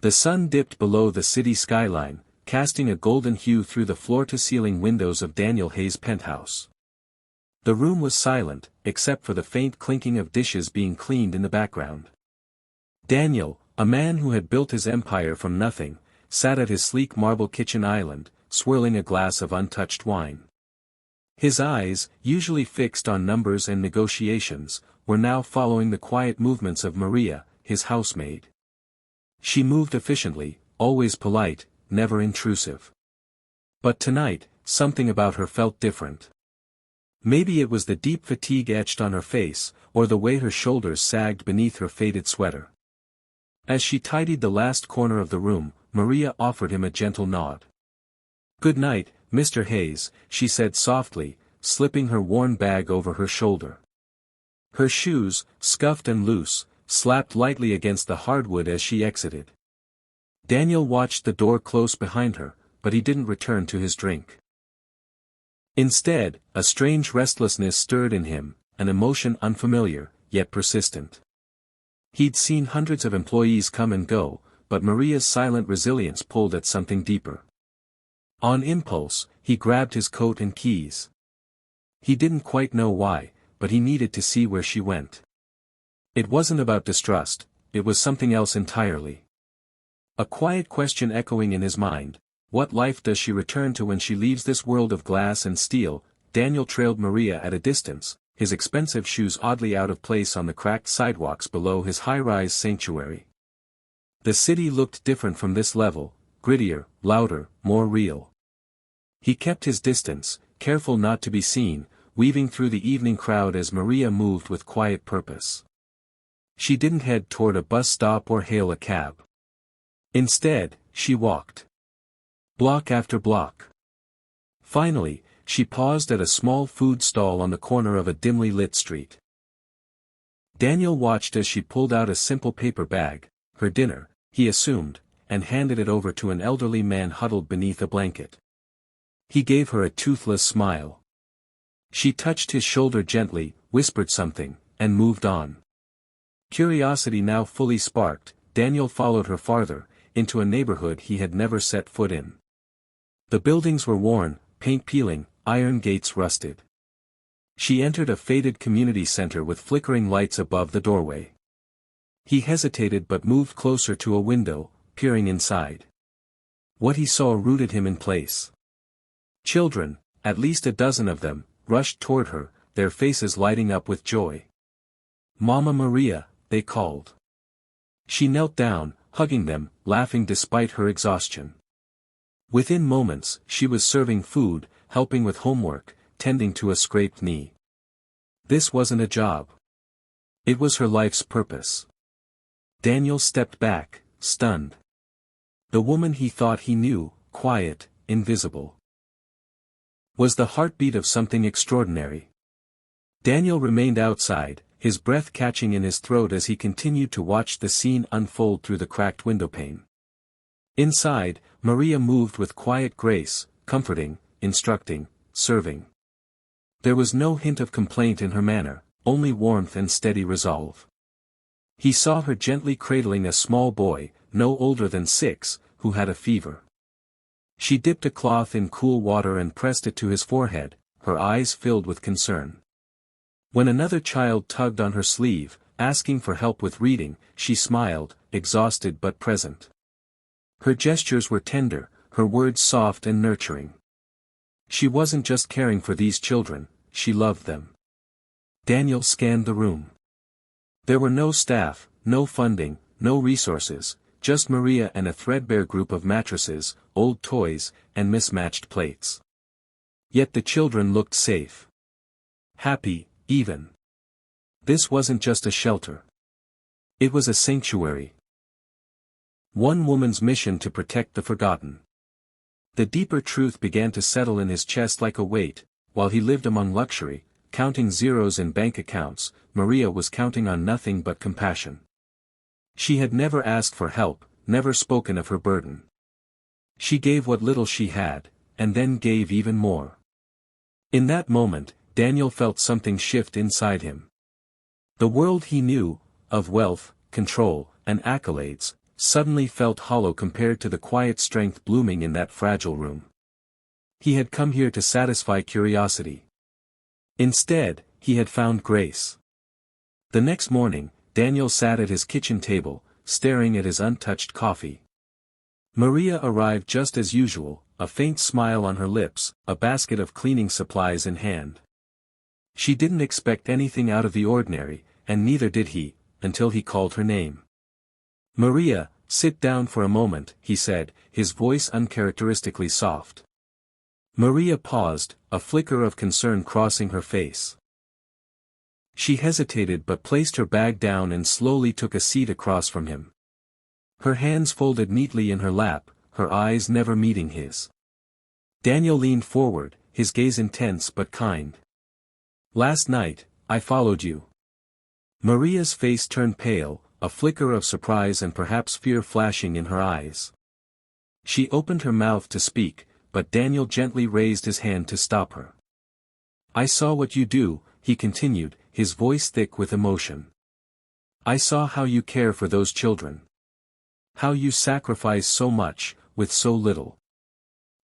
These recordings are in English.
The sun dipped below the city skyline, casting a golden hue through the floor-to-ceiling windows of Daniel Hayes' penthouse. The room was silent, except for the faint clinking of dishes being cleaned in the background. Daniel, a man who had built his empire from nothing, sat at his sleek marble kitchen island, swirling a glass of untouched wine. His eyes, usually fixed on numbers and negotiations, were now following the quiet movements of Maria, his housemaid. She moved efficiently, always polite, never intrusive. But tonight, something about her felt different. Maybe it was the deep fatigue etched on her face, or the way her shoulders sagged beneath her faded sweater. As she tidied the last corner of the room, Maria offered him a gentle nod. "Good night, Mr. Hayes," she said softly, slipping her worn bag over her shoulder. Her shoes, scuffed and loose, slapped lightly against the hardwood as she exited. Daniel watched the door close behind her, but he didn't return to his drink. Instead, a strange restlessness stirred in him, an emotion unfamiliar, yet persistent. He'd seen hundreds of employees come and go, but Maria's silent resilience pulled at something deeper. On impulse, he grabbed his coat and keys. He didn't quite know why, but he needed to see where she went. It wasn't about distrust, it was something else entirely. A quiet question echoing in his mind: what life does she return to when she leaves this world of glass and steel? Daniel trailed Maria at a distance, his expensive shoes oddly out of place on the cracked sidewalks below his high-rise sanctuary. The city looked different from this level, grittier, louder, more real. He kept his distance, careful not to be seen, weaving through the evening crowd as Maria moved with quiet purpose. She didn't head toward a bus stop or hail a cab. Instead, she walked. Block after block. Finally, she paused at a small food stall on the corner of a dimly lit street. Daniel watched as she pulled out a simple paper bag, her dinner, he assumed, and handed it over to an elderly man huddled beneath a blanket. He gave her a toothless smile. She touched his shoulder gently, whispered something, and moved on. Curiosity now fully sparked, Daniel followed her farther, into a neighborhood he had never set foot in. The buildings were worn, paint peeling, iron gates rusted. She entered a faded community center with flickering lights above the doorway. He hesitated but moved closer to a window, peering inside. What he saw rooted him in place. Children, at least a dozen of them, rushed toward her, their faces lighting up with joy. "Mama Maria," they called. She knelt down, hugging them, laughing despite her exhaustion. Within moments, she was serving food, helping with homework, tending to a scraped knee. This wasn't a job. It was her life's purpose. Daniel stepped back, stunned. The woman he thought he knew, quiet, invisible, was the heartbeat of something extraordinary. Daniel remained outside, his breath catching in his throat as he continued to watch the scene unfold through the cracked windowpane. Inside, Maria moved with quiet grace, comforting, instructing, serving. There was no hint of complaint in her manner, only warmth and steady resolve. He saw her gently cradling a small boy, no older than 6, who had a fever. She dipped a cloth in cool water and pressed it to his forehead, her eyes filled with concern. When another child tugged on her sleeve, asking for help with reading, she smiled, exhausted but present. Her gestures were tender, her words soft and nurturing. She wasn't just caring for these children, she loved them. Daniel scanned the room. There were no staff, no funding, no resources, just Maria and a threadbare group of mattresses, old toys, and mismatched plates. Yet the children looked safe. Happy, even. This wasn't just a shelter. It was a sanctuary. One woman's mission to protect the forgotten. The deeper truth began to settle in his chest like a weight. While he lived among luxury, counting zeros in bank accounts, Maria was counting on nothing but compassion. She had never asked for help, never spoken of her burden. She gave what little she had, and then gave even more. In that moment, Daniel felt something shift inside him. The world he knew, of wealth, control, and accolades, suddenly felt hollow compared to the quiet strength blooming in that fragile room. He had come here to satisfy curiosity. Instead, he had found grace. The next morning, Daniel sat at his kitchen table, staring at his untouched coffee. Maria arrived just as usual, a faint smile on her lips, a basket of cleaning supplies in hand. She didn't expect anything out of the ordinary, and neither did he, until he called her name. "Maria, sit down for a moment," he said, his voice uncharacteristically soft. Maria paused, a flicker of concern crossing her face. She hesitated but placed her bag down and slowly took a seat across from him. Her hands folded neatly in her lap, her eyes never meeting his. Daniel leaned forward, his gaze intense but kind. "Last night, I followed you." Maria's face turned pale, a flicker of surprise and perhaps fear flashing in her eyes. She opened her mouth to speak, but Daniel gently raised his hand to stop her. "I saw what you do," he continued, his voice thick with emotion. "I saw how you care for those children. How you sacrifice so much, with so little.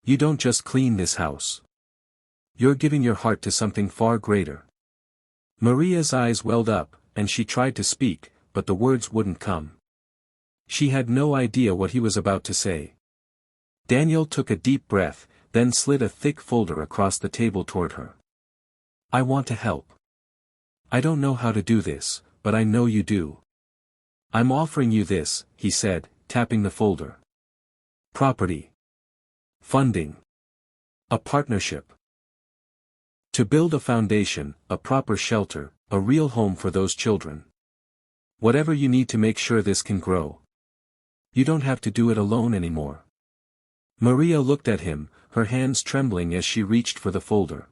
You don't just clean this house. You're giving your heart to something far greater." Maria's eyes welled up, and she tried to speak, but the words wouldn't come. She had no idea what he was about to say. Daniel took a deep breath, then slid a thick folder across the table toward her. "I want to help. I don't know how to do this, but I know you do. I'm offering you this," he said, tapping the folder. "Property. Funding. A partnership. To build a foundation, a proper shelter, a real home for those children. Whatever you need to make sure this can grow. You don't have to do it alone anymore." Maria looked at him, her hands trembling as she reached for the folder.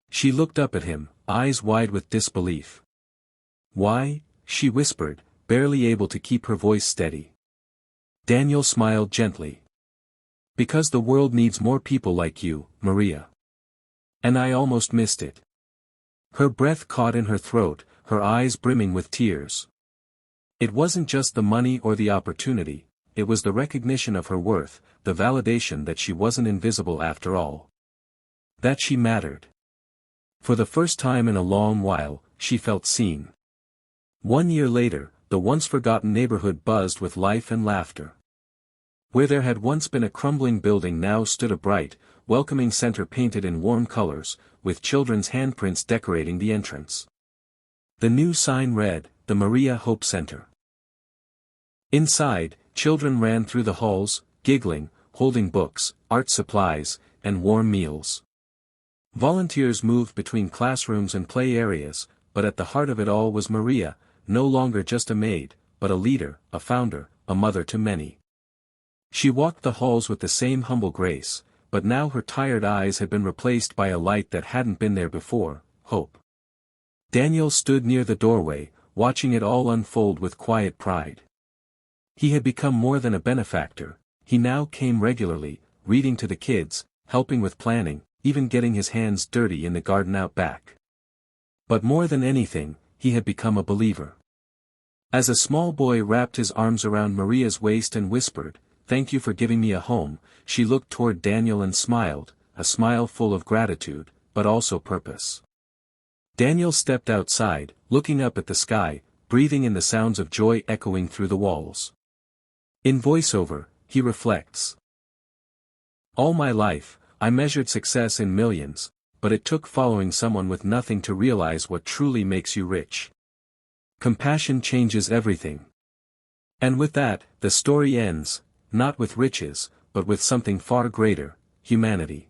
She looked up at him, eyes wide with disbelief. "Why?" she whispered, barely able to keep her voice steady. Daniel smiled gently. "Because the world needs more people like you, Maria. And I almost missed it." Her breath caught in her throat, her eyes brimming with tears. It wasn't just the money or the opportunity, it was the recognition of her worth, the validation that she wasn't invisible after all. That she mattered. For the first time in a long while, she felt seen. 1 year later, the once-forgotten neighborhood buzzed with life and laughter. Where there had once been a crumbling building now stood a bright, welcoming center painted in warm colors, with children's handprints decorating the entrance. The new sign read, "The Maria Hope Center." Inside, children ran through the halls, giggling, holding books, art supplies, and warm meals. Volunteers moved between classrooms and play areas, but at the heart of it all was Maria, no longer just a maid, but a leader, a founder, a mother to many. She walked the halls with the same humble grace, but now her tired eyes had been replaced by a light that hadn't been there before, hope. Daniel stood near the doorway, watching it all unfold with quiet pride. He had become more than a benefactor, he now came regularly, reading to the kids, helping with planning, even getting his hands dirty in the garden out back. But more than anything, he had become a believer. As a small boy wrapped his arms around Maria's waist and whispered, "Thank you for giving me a home," she looked toward Daniel and smiled, a smile full of gratitude, but also purpose. Daniel stepped outside, looking up at the sky, breathing in the sounds of joy echoing through the walls. In voiceover, he reflects. "All my life, I measured success in millions, but it took following someone with nothing to realize what truly makes you rich. Compassion changes everything." And with that, the story ends, not with riches, but with something far greater, humanity.